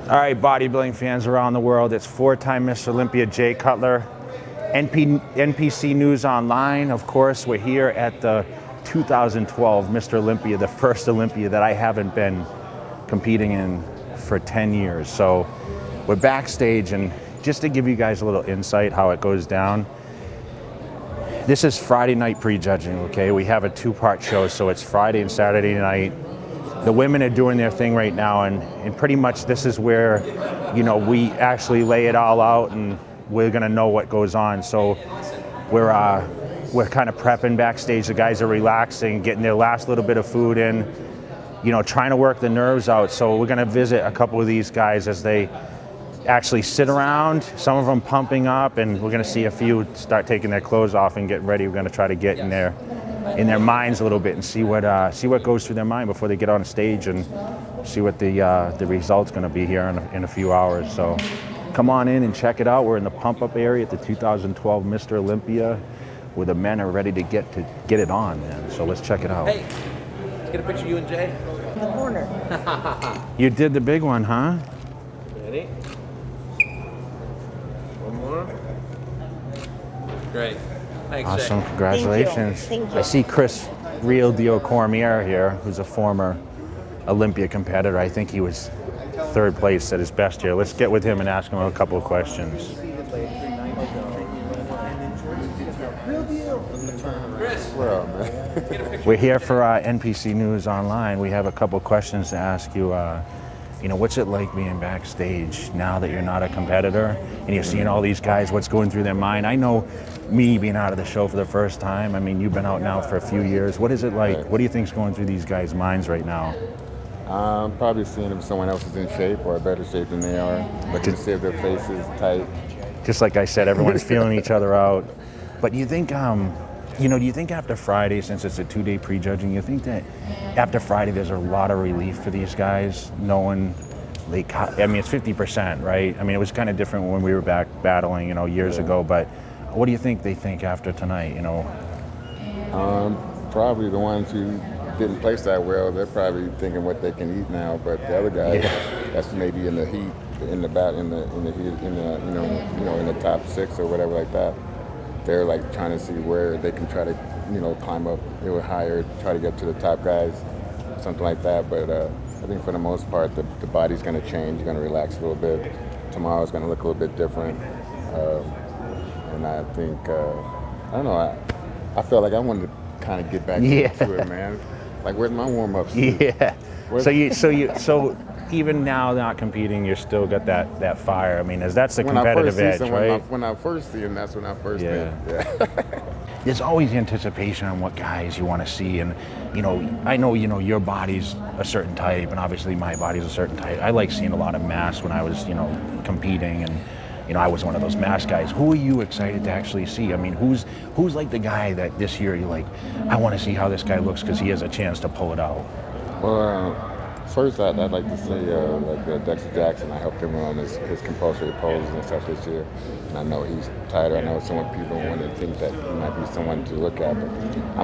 All right, bodybuilding fans around the world, it's four-time Mr. Olympia Jay Cutler, NPC News Online. Of course, we're here at the 2012 Mr. Olympia, the first Olympia that I haven't been competing in for 10 years. So we're backstage, and just to give you guys a little insight how it goes down, this is Friday night prejudging, okay? We have a two-part show, so it's Friday and Saturday night. The women are doing their thing right now, and pretty much this is where, you know, we actually lay it all out and we're gonna know what goes on. So we're kind of prepping backstage. The guys are relaxing, getting their last little bit of food in, you know, trying to work the nerves out. So we're gonna visit a couple of these guys as they actually sit around, some of them pumping up, and we're gonna see a few start taking their clothes off and getting ready. We're gonna try to get in their minds a little bit and see what goes through their mind before they get on stage, and see what the result's going to be here in a few hours. So come on in and check it out. We're in the pump-up area at the 2012 Mr. Olympia, where the men are ready to get it on, man. So let's check it out. Hey, let's get a picture of you and Jay. In the corner. You did the big one, huh? Ready? One more. Great. Thanks, Awesome, Jay. congratulations. Thank you. I see Chris Cormier here, who's a former Olympia competitor. I think he was third place at his best here. Let's get with him and ask him a couple of questions. Chris. Well, man. We're here for NPC News Online. We have a couple of questions to ask you. You know, what's it like being backstage now that you're not a competitor and you're seeing all these guys, what's going through their mind? I know me being out of the show for the first time. I mean, you've been out now for a few years. What is it like? What do you think's going through these guys' minds right now? Probably seeing if someone else is in shape or better shape than they are, looking to see if their face is tight. Just like I said, everyone's feeling each other out. But do you think, you know, do you think after Friday, since it's a two-day prejudging, you think that after Friday there's a lot of relief for these guys, knowing I mean, it's 50%, right? I mean, it was kind of different when we were back battling, you know, years ago, but what do you think they think after tonight, you know? Probably the ones who didn't place that well, they're probably thinking what they can eat now, but the other guys, that's maybe in the heat, in the top six or whatever like that. They're like trying to see where they can try to, you know, climb up a little higher, try to get to the top guys, something like that. But I think for the most part, the body's going to change. You're going to relax a little bit. Tomorrow's going to look a little bit different. And I think, I don't know, I felt like I wanted to kind of get back into it, man. Like, where's my warm-ups? Yeah. So even now not competing, you're still got that fire. I mean, that's the competitive edge, right? When I first see them, that's when I first think. Yeah. There's always anticipation on what guys you want to see, and you know, I know, you know, your body's a certain type, and obviously my body's a certain type. I like seeing a lot of mass when I was, you know, competing, and you know, I was one of those mass guys. Who are you excited to actually see? I mean, who's like the guy that this year you're like, I want to see how this guy looks because he has a chance to pull it out? Well, first I'd like to say Dexter Jackson. I helped him on his compulsory poses and stuff this year, and I know he's tighter. I know some people want to think that he might be someone to look at,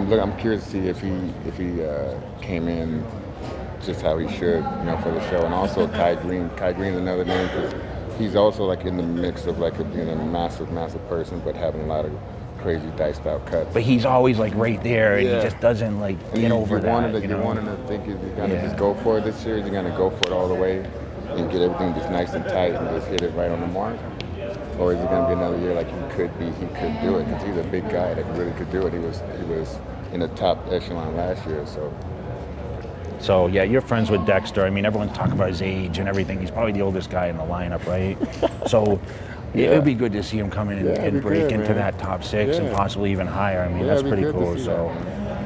but I'm curious to see if he came in just how he should, you know, for the show. And also Kai Green. Kai Green's another name because he's also like in the mix of like being a massive person, but having a lot of crazy diced out cuts. But he's always like right there, and he just doesn't like get over that. You wanted to think if you're gonna just go for it this year, you're gonna go for it all the way and get everything just nice and tight and just hit it right on the mark, or is it gonna be another year like he could do it because he's a big guy that really could do it. He was in the top echelon last year, so. So yeah, you're friends with Dexter. I mean, everyone's talking about his age and everything. He's probably the oldest guy in the lineup, right? So it would be good to see him come in and break into that top six and possibly even higher. I mean, that's pretty cool. So,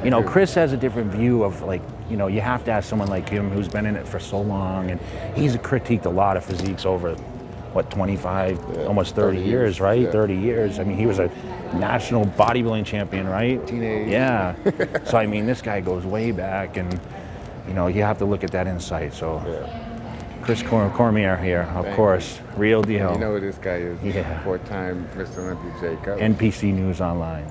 you know, Chris has a different view of, like, you know, you have to ask someone like him who's been in it for so long, and he's critiqued a lot of physiques over, what, 25, almost 30 years, right? Yeah. 30 years. I mean, he was a national bodybuilding champion, right? Teenage. Yeah. So, I mean, this guy goes way back, and, you know, you have to look at that insight. So, Chris Cormier here, of course, real deal. You know who this guy is. Yeah. Four-time Mr. Olympia Jay Cutler. NPC News Online.